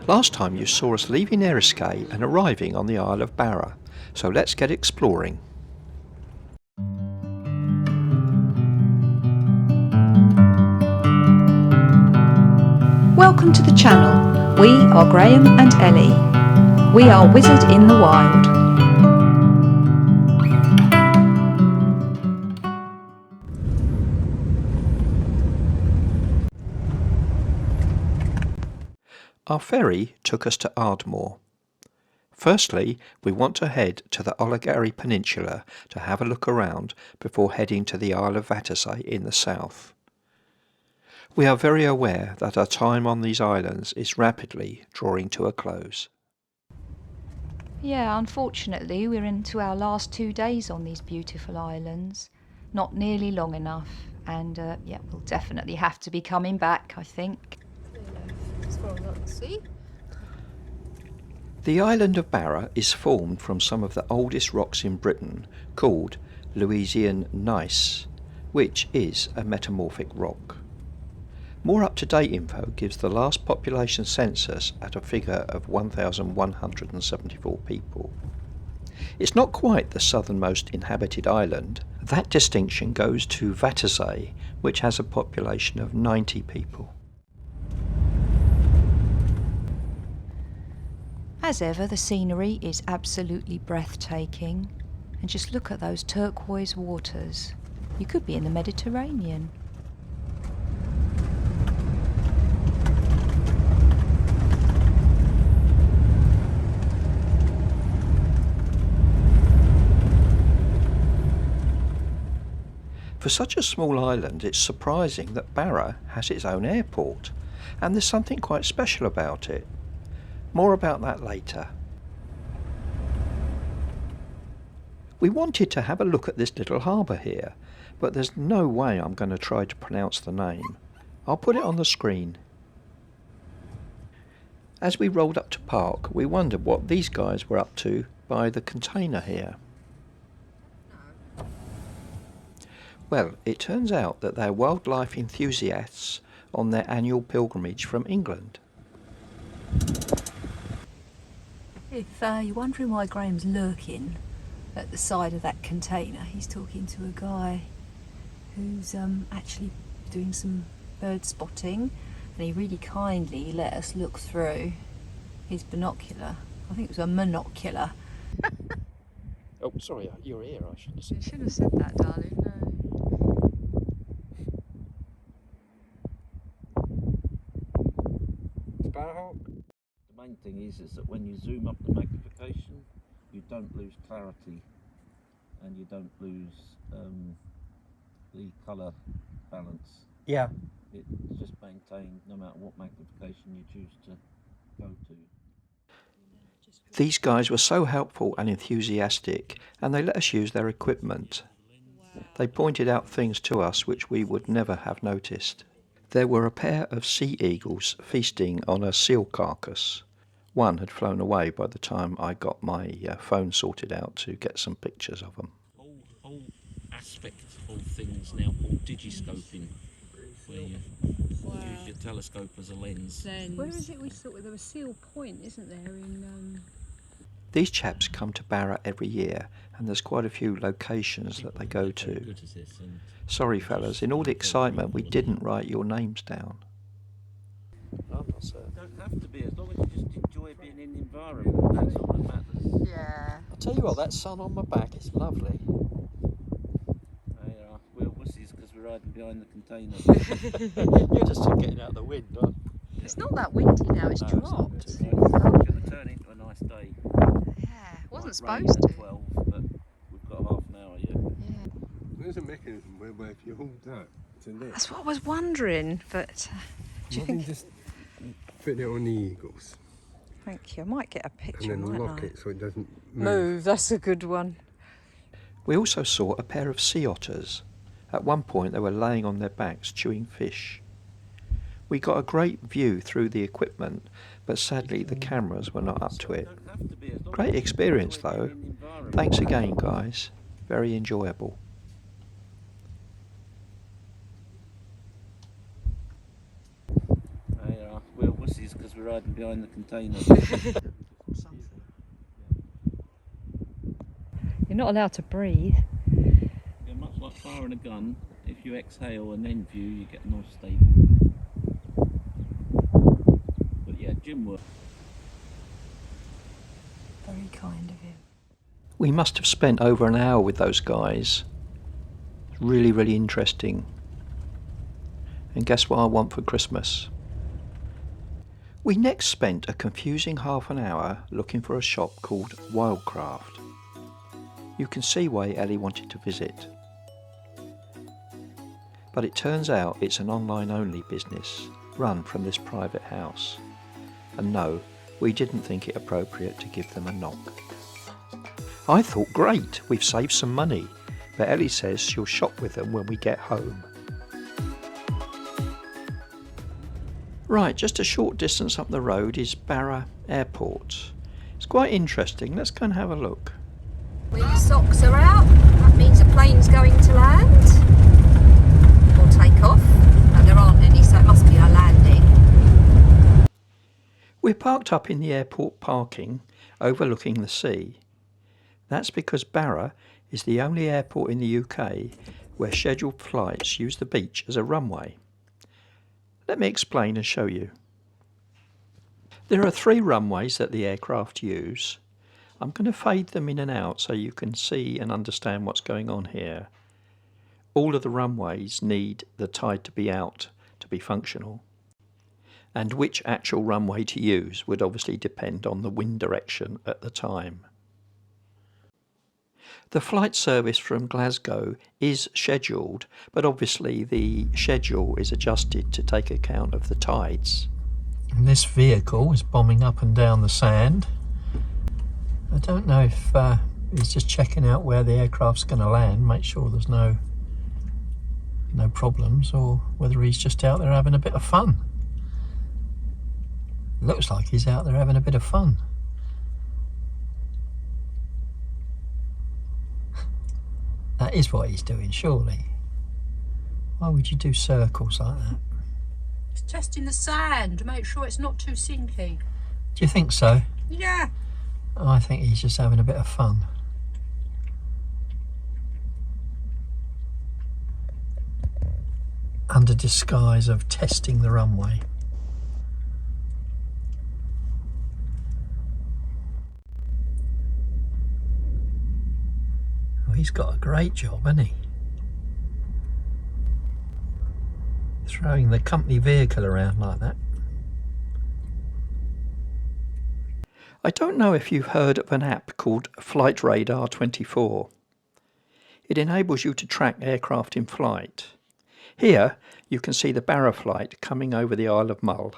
Last time you saw us leaving Eriskay and arriving on the Isle of Barra, so let's get exploring. Welcome to the channel. We are Graham and Ellie. We are Wizard in the Wild. Our ferry took us to Ardmore. Firstly, we want to head to the Oligary Peninsula to have a look around before heading to the Isle of Vatersay in the south. We are very aware that our time on these islands is rapidly drawing to a close. Yeah, unfortunately we're into our last 2 days on these beautiful islands. Not nearly long enough, and yeah, we'll definitely have to be coming back, I think. The island of Barra is formed from some of the oldest rocks in Britain, called Louisian gneiss, which is a metamorphic rock. More up-to-date info gives the last population census at a figure of 1,174 people. It's not quite the southernmost inhabited island. That distinction goes to Vatersay, which has a population of 90 people. As ever, the scenery is absolutely breathtaking. And just look at those turquoise waters. You could be in the Mediterranean. For such a small island, it's surprising that Barra has its own airport, and there's something quite special about it. More about that later. We wanted to have a look at this little harbour here, but there's no way I'm going to try to pronounce the name. I'll put it on the screen. As we rolled up to park, we wondered what these guys were up to by the container here. Well, it turns out that they're wildlife enthusiasts on their annual pilgrimage from England. If you're wondering why Graham's lurking at the side of that container, he's talking to a guy who's actually doing some bird spotting, and he really kindly let us look through his binocular. I think it was a monocular. Oh, sorry, your ear, I shouldn't have said. You should have said that, darling. No. Sparhawk. The main thing is that when you zoom up the magnification, you don't lose clarity and you don't lose the colour balance. Yeah. It's just maintained no matter what magnification you choose to go to. These guys were so helpful and enthusiastic, and they let us use their equipment. They pointed out things to us which we would never have noticed. There were a pair of sea eagles feasting on a seal carcass. One had flown away by the time I got my phone sorted out to get some pictures of them. Whole aspect of things now called digiscoping, where you use your telescope as a lens. Where is it we saw? There was Seal Point, isn't there? In These chaps come to Barra every year, and there's quite a few locations that they go to. Sorry fellas, in all the excitement we didn't write your names down. You don't have to be, as long as you just enjoy being in the environment, that's all that matters. yeah. I'll tell you what, that sun on my back is lovely. They are. We're wussies because we're riding behind the container. You're just getting out of the wind, aren't you? It's not that windy now. It's No, it's not. dropped. It's going to turn into a nice day. Yeah, wasn't Might rain supposed at to. 12, but we've got half an hour yet. Yeah. There's a mechanism whereby if you hold that to lift, That's what I was wondering, but do you think? just fit it on the eagles Thank you. I might get a and picture. then mightn't lock I? it so it doesn't Move. That's a good one. We also saw a pair of sea otters. At one point they were laying on their backs chewing fish. We got a great view through the equipment, but sadly the cameras were not up to it. Great experience though. Thanks again guys. Very enjoyable. They are. We're wussies because for riding behind the container. You're not allowed to breathe. Yeah, much like firing a gun, if you exhale and then view, you get a nice stable. But yeah, gym work. Very kind of him. We must have spent over an hour with those guys. Really, really interesting. And guess what I want for Christmas? We next spent a confusing half an hour looking for a shop called Wildcraft. You can see why Ellie wanted to visit. But it turns out it's an online only business run from this private house. And no, we didn't think it appropriate to give them a knock. I thought, great, we've saved some money, but Ellie says she'll shop with them when we get home. Right, just a short distance up the road is Barra Airport. It's quite interesting, let's go and have a look. Windsocks are out. That means a plane's going to land. Or take off. But there aren't any, so it must be our landing. We're parked up in the airport parking overlooking the sea. That's because Barra is the only airport in the UK where scheduled flights use the beach as a runway. Let me explain and show you. There are 3 runways that the aircraft use. I'm going to fade them in and out so you can see and understand what's going on here. All of the runways need the tide to be out to be functional. And which actual runway to use would obviously depend on the wind direction at the time. The flight service from Glasgow is scheduled, but obviously the schedule is adjusted to take account of the tides. And this vehicle is bombing up and down the sand. I don't know if he's just checking out where the aircraft's going to land, make sure there's no problems, or whether he's just out there having a bit of fun. Looks like he's out there having a bit of fun. That is what he's doing, surely. Why would you do circles like that? It's testing the sand to make sure it's not too sinky. Do you think so? Yeah. I think he's just having a bit of fun. Under disguise of testing the runway. Oh, he's got a great job, hasn't he? Throwing the company vehicle around like that. I don't know if you've heard of an app called Flight Radar 24. It enables you to track aircraft in flight. Here you can see the Barra flight coming over the Isle of Mull,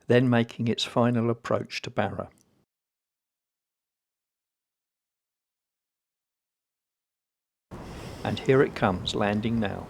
then making its final approach to Barra. And here it comes, landing now.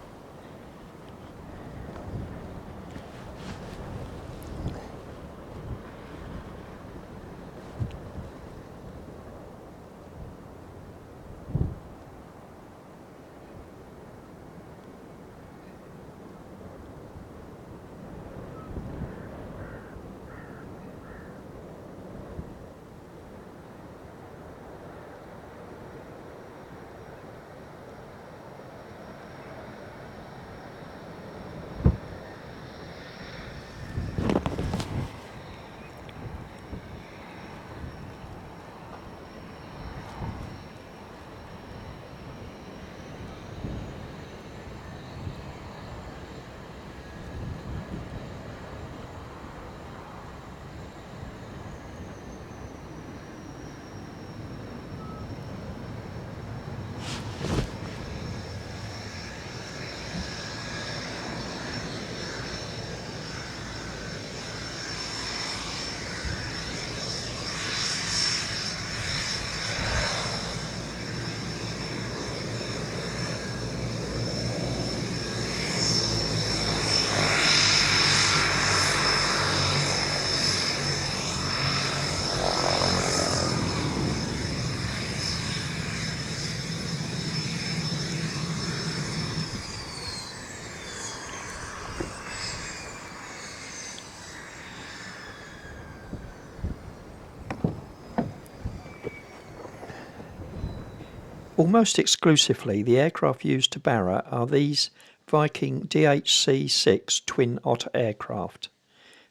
Almost exclusively, the aircraft used to Barra are these Viking DHC-6 Twin Otter aircraft.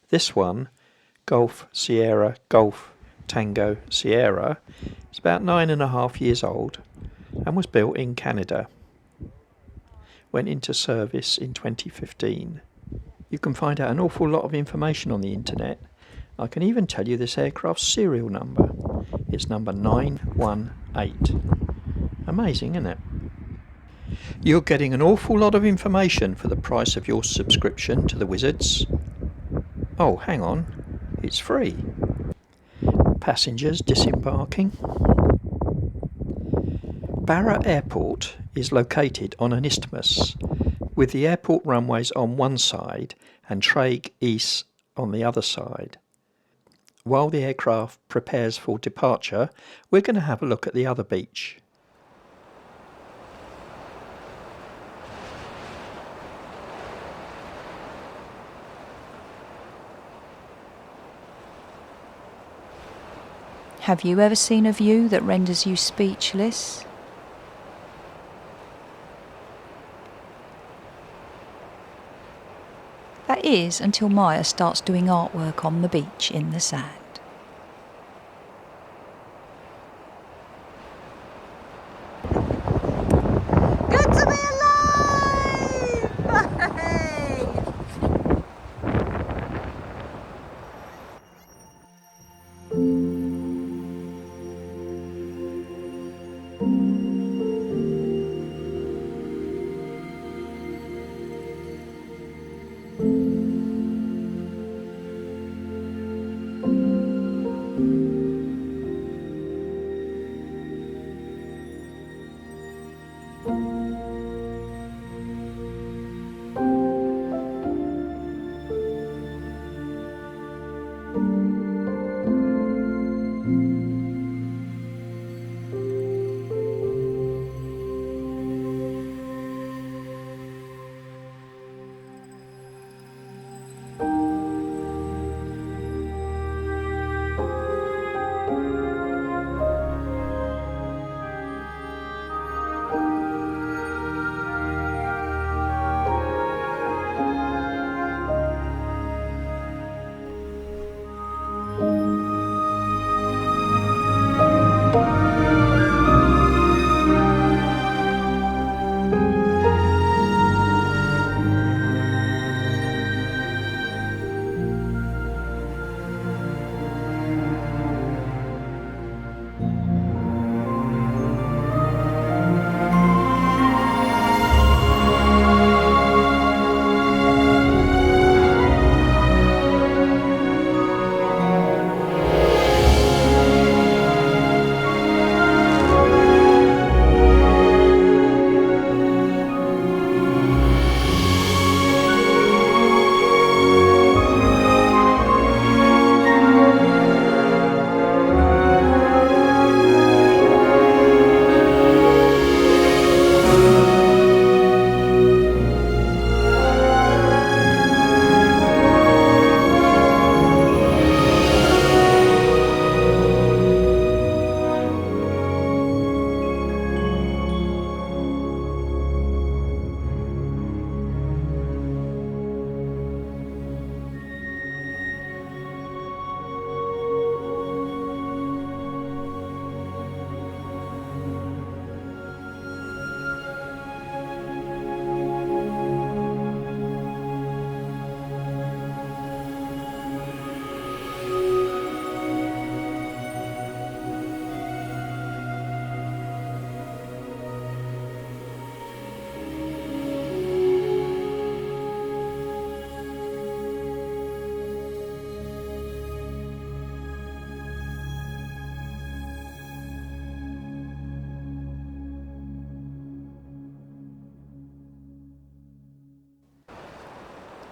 This one, Golf Sierra Golf Tango Sierra, is about 9.5 years old and was built in Canada. Went into service in 2015. You can find out an awful lot of information on the internet. I can even tell you this aircraft's serial number. It's number 918. Amazing, isn't it? You're getting an awful lot of information for the price of your subscription to the Wizards. Oh, hang on. It's free. Passengers disembarking. Barra Airport is located on an isthmus, with the airport runways on one side and Traig East on the other side. While the aircraft prepares for departure, we're going to have a look at the other beach. Have you ever seen a view that renders you speechless? That is until Maya starts doing artwork on the beach in the sand. Good to be alive! Hey!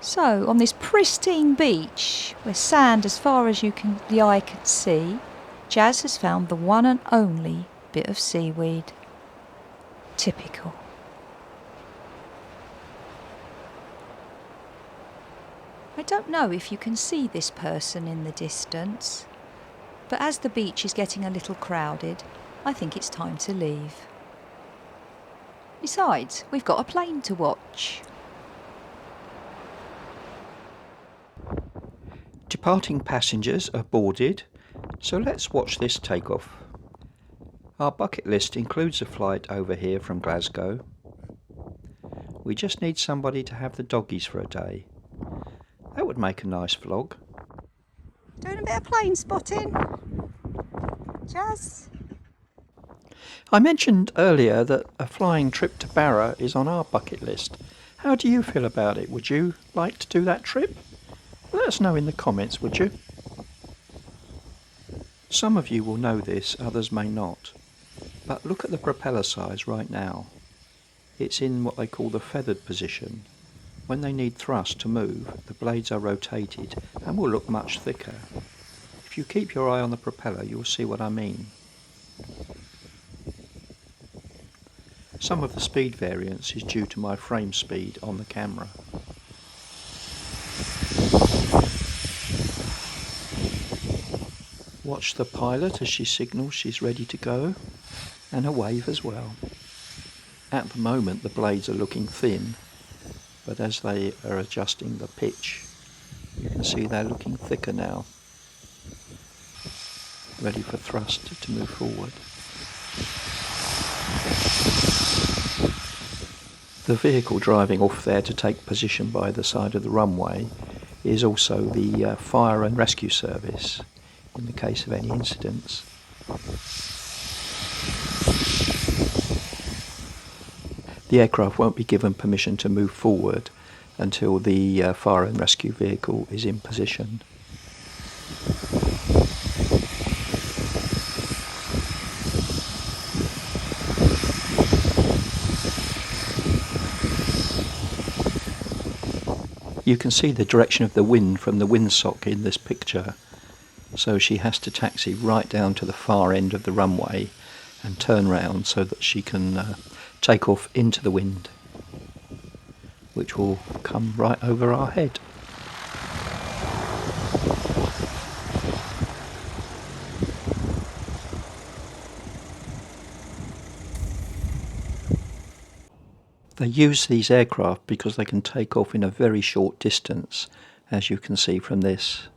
So, on this pristine beach, where sand as far as the eye can see, Jazz has found the one and only bit of seaweed. Typical. I don't know if you can see this person in the distance, but as the beach is getting a little crowded, I think it's time to leave. Besides, we've got a plane to watch. Departing passengers are boarded, so let's watch this takeoff. Our bucket list includes a flight over here from Glasgow. We just need somebody to have the doggies for a day. That would make a nice vlog. Doing a bit of plane spotting. Jazz? I mentioned earlier that a flying trip to Barra is on our bucket list. How do you feel about it? Would you like to do that trip? Let us know in the comments, would you? Some of you will know this, others may not. But look at the propeller size right now. It's in what they call the feathered position. When they need thrust to move, the blades are rotated and will look much thicker. If you keep your eye on the propeller, you'll see what I mean. Some of the speed variance is due to my frame speed on the camera. Watch the pilot as she signals she's ready to go, and a wave as well. At the moment the blades are looking thin, but as they are adjusting the pitch, you can see they're looking thicker now, ready for thrust to move forward. The vehicle driving off there to take position by the side of the runway is also the fire and rescue service in the case of any incidents. The aircraft won't be given permission to move forward until the fire and rescue vehicle is in position. You can see the direction of the wind from the windsock in this picture, so she has to taxi right down to the far end of the runway and turn round so that she can take off into the wind, which will come right over our head. They use these aircraft because they can take off in a very short distance, as you can see from this.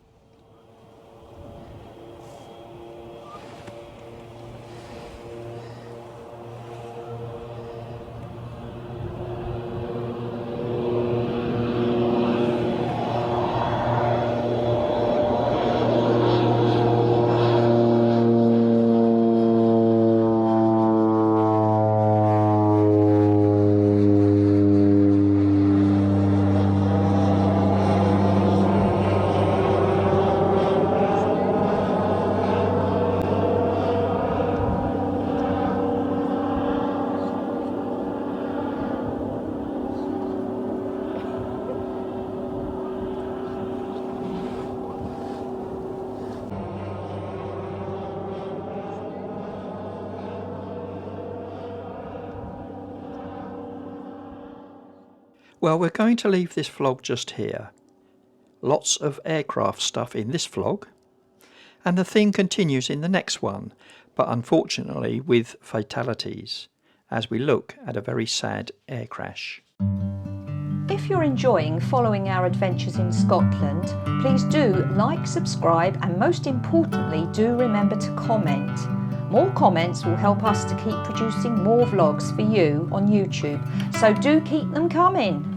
Well, we're going to leave this vlog just here. Lots of aircraft stuff in this vlog, and the theme continues in the next one, but unfortunately with fatalities, as we look at a very sad air crash. If you're enjoying following our adventures in Scotland, please do like, subscribe, and most importantly, do remember to comment. More comments will help us to keep producing more vlogs for you on YouTube, so do keep them coming.